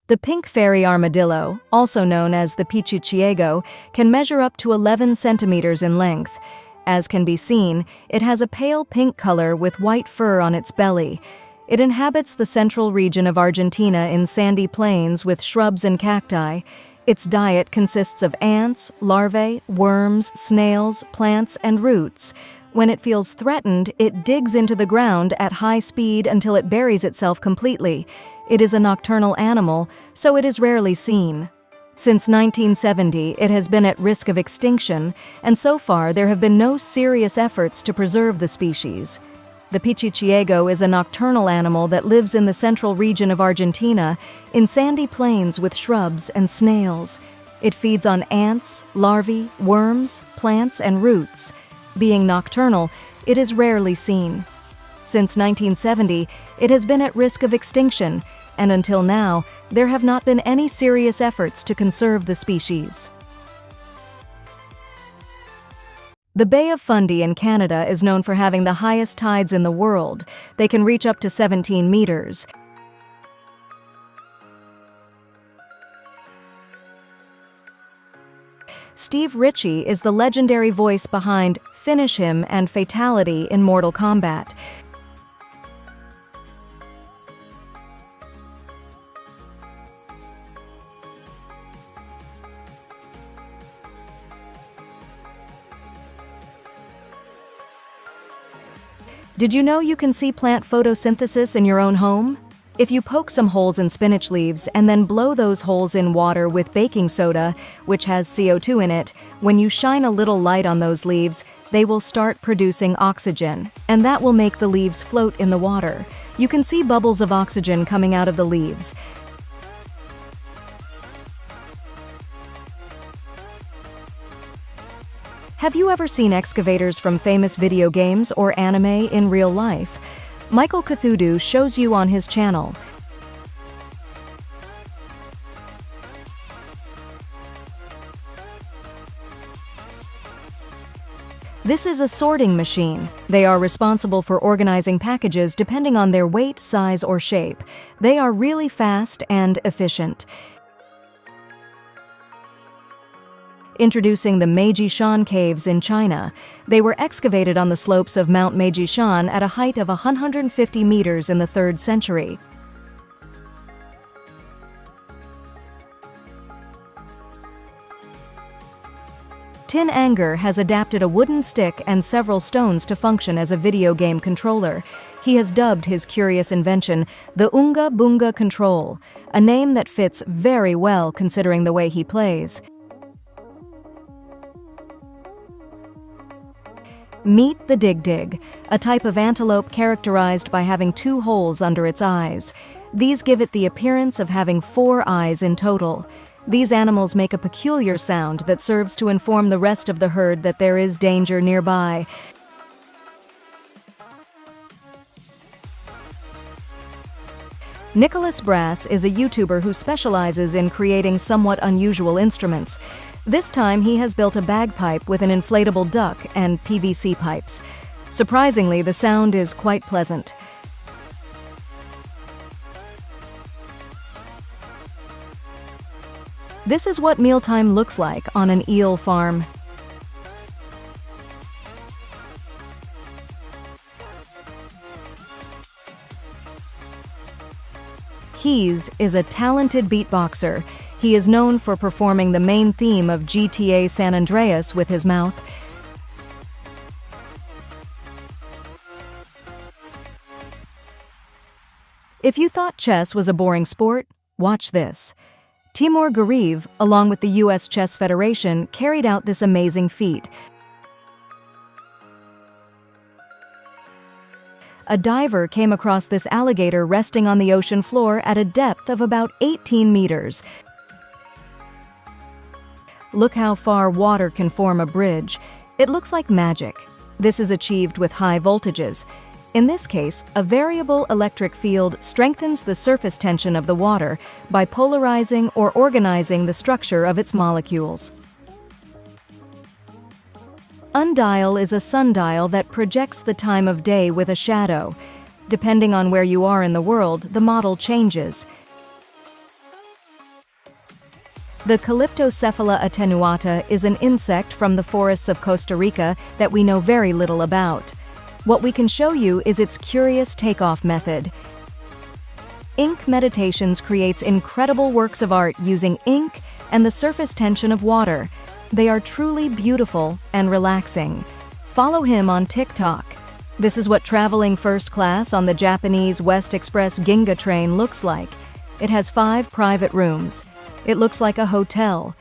The pink fairy armadillo, also known as the Pichiciego, can measure up to 11 centimeters in length. As can be seen, it has a pale pink color with white fur on its belly. It inhabits the central region of Argentina in sandy plains with shrubs and cacti. Its diet consists of ants, larvae, worms, snails, plants, and roots. When it feels threatened, it digs into the ground at high speed until it buries itself completely. It is a nocturnal animal, so it is rarely seen. Since 1970, it has been at risk of extinction, and so far there have been no serious efforts to preserve the species. The Pichiciego is a nocturnal animal that lives in the central region of Argentina, in sandy plains with shrubs and snails. It feeds on ants, larvae, worms, plants, and roots. Being nocturnal, it is rarely seen. Since 1970, it has been at risk of extinction, and until now, there have not been any serious efforts to conserve the species. The Bay of Fundy in Canada is known for having the highest tides in the world. They can reach up to 17 meters. Steve Ritchie is the legendary voice behind Finish Him and Fatality in Mortal Kombat. Did you know you can see plant photosynthesis in your own home? If you poke some holes in spinach leaves and then blow those holes in water with baking soda, which has CO2 in it, when you shine a little light on those leaves, they will start producing oxygen, and that will make the leaves float in the water. You can see bubbles of oxygen coming out of the leaves. Have you ever seen excavators from famous video games or anime in real life? Michael Cthulhu shows you on his channel. This is a sorting machine. They are responsible for organizing packages depending on their weight, size, or shape. They are really fast and efficient. Introducing the Meiji-shan caves in China. They were excavated on the slopes of Mount Meiji-shan at a height of 150 meters in the 3rd century. Tin Anger has adapted a wooden stick and several stones to function as a video game controller. He has dubbed his curious invention the Unga Bunga Control, a name that fits very well considering the way he plays. Meet the Dig-Dig, a type of antelope characterized by having 2 holes under its eyes. These give it the appearance of having 4 eyes in total. These animals make a peculiar sound that serves to inform the rest of the herd that there is danger nearby. Nicholas Brass is a YouTuber who specializes in creating somewhat unusual instruments. This time he has built a bagpipe with an inflatable duck and PVC pipes. Surprisingly, the sound is quite pleasant. This is what mealtime looks like on an eel farm. Hees is a talented beatboxer. He is known for performing the main theme of GTA San Andreas with his mouth. If you thought chess was a boring sport, watch this. Timur Gariv, along with the U.S. Chess Federation, carried out this amazing feat. A diver came across this alligator resting on the ocean floor at a depth of about 18 meters. Look how far water can form a bridge. It looks like magic. This is achieved with high voltages. In this case, a variable electric field strengthens the surface tension of the water by polarizing or organizing the structure of its molecules. Undial is a sundial that projects the time of day with a shadow. Depending on where you are in the world, the model changes. The Calyptocephala attenuata is an insect from the forests of Costa Rica that we know very little about. What we can show you is its curious takeoff method. Ink Meditations creates incredible works of art using ink and the surface tension of water. They are truly beautiful and relaxing. Follow him on TikTok. This is what traveling first class on the Japanese West Express Ginga train looks like. It has 5 private rooms. It looks like a hotel.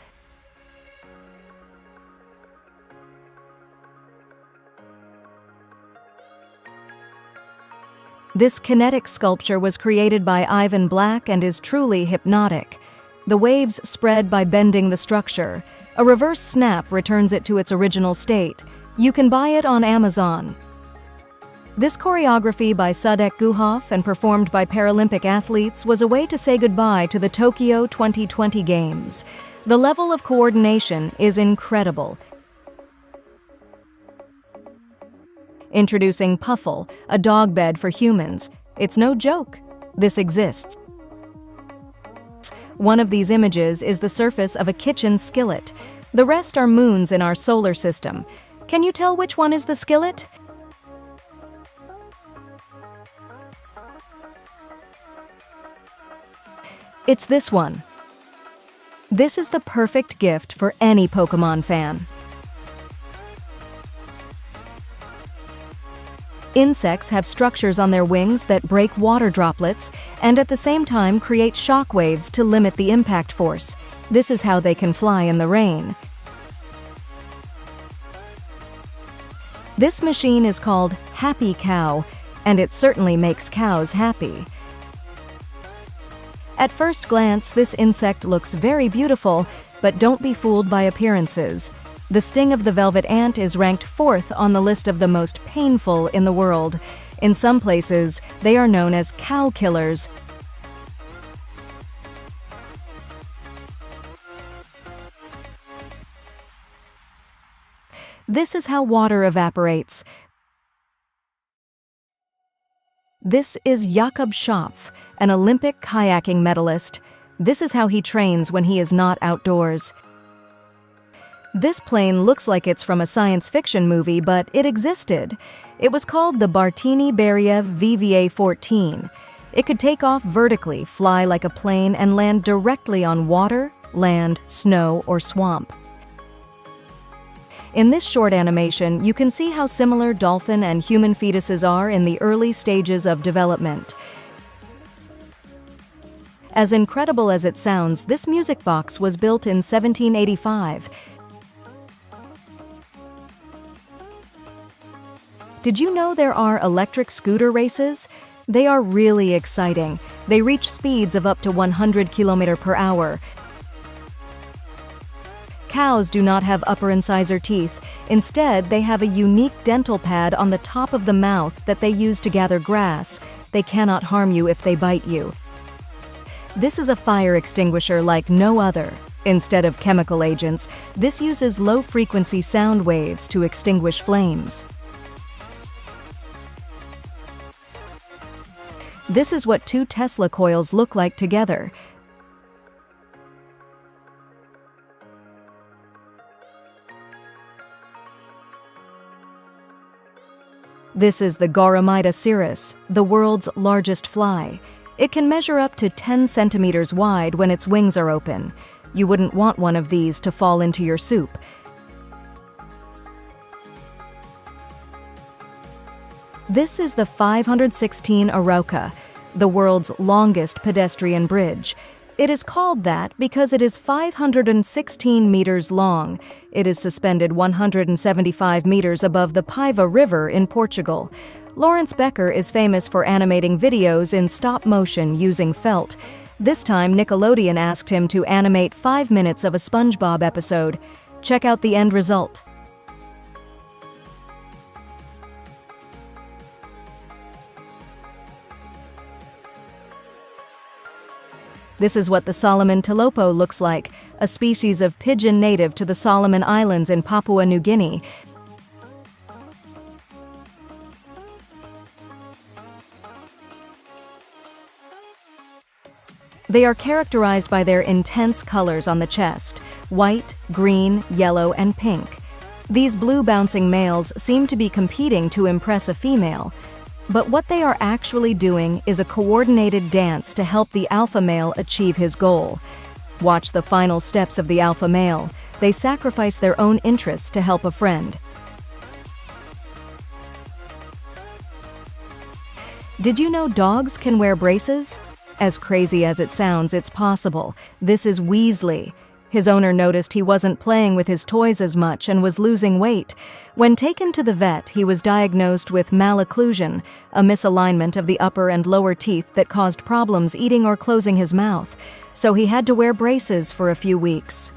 This kinetic sculpture was created by Ivan Black and is truly hypnotic. The waves spread by bending the structure. A reverse snap returns it to its original state. You can buy it on Amazon. This choreography by Sadek Guhoff and performed by Paralympic athletes was a way to say goodbye to the Tokyo 2020 Games. The level of coordination is incredible. Introducing Puffle, a dog bed for humans. It's no joke. This exists. One of these images is the surface of a kitchen skillet. The rest are moons in our solar system. Can you tell which one is the skillet? It's this one. This is the perfect gift for any Pokémon fan. Insects have structures on their wings that break water droplets and at the same time create shock waves to limit the impact force. This is how they can fly in the rain. This machine is called Happy Cow, and it certainly makes cows happy. At first glance, this insect looks very beautiful, but don't be fooled by appearances. The sting of the velvet ant is ranked 4th on the list of the most painful in the world. In some places, they are known as cow killers. This is how water evaporates. This is Jakob Schopf, an Olympic kayaking medalist. This is how he trains when he is not outdoors. This plane looks like it's from a science fiction movie, but it existed. It was called the Bartini-Beriev VVA-14. It could take off vertically, fly like a plane, and land directly on water, land, snow, or swamp. In this short animation, you can see how similar dolphin and human fetuses are in the early stages of development. As incredible as it sounds, this music box was built in 1785. Did you know there are electric scooter races? They are really exciting. They reach speeds of up to 100 km per hour. Cows do not have upper incisor teeth. Instead, they have a unique dental pad on the top of the mouth that they use to gather grass. They cannot harm you if they bite you. This is a fire extinguisher like no other. Instead of chemical agents, this uses low-frequency sound waves to extinguish flames. This is what 2 Tesla coils look like together. This is the Gauromida cirrus, the world's largest fly. It can measure up to 10 centimeters wide when its wings are open. You wouldn't want one of these to fall into your soup. This is the 516 Arauca, the world's longest pedestrian bridge. It is called that because it is 516 meters long. It is suspended 175 meters above the Paiva River in Portugal. Lawrence Becker is famous for animating videos in stop motion using felt. This time, Nickelodeon asked him to animate 5 minutes of a SpongeBob episode. Check out the end result. This is what the Solomon Talopo looks like, a species of pigeon native to the Solomon Islands in Papua New Guinea. They are characterized by their intense colors on the chest: white, green, yellow, and pink. These blue bouncing males seem to be competing to impress a female, but what they are actually doing is a coordinated dance to help the alpha male achieve his goal. Watch the final steps of the alpha male. They sacrifice their own interests to help a friend. Did you know dogs can wear braces? As crazy as it sounds, it's possible. This is Weasley. His owner noticed he wasn't playing with his toys as much and was losing weight. When taken to the vet, he was diagnosed with malocclusion, a misalignment of the upper and lower teeth that caused problems eating or closing his mouth, so he had to wear braces for a few weeks.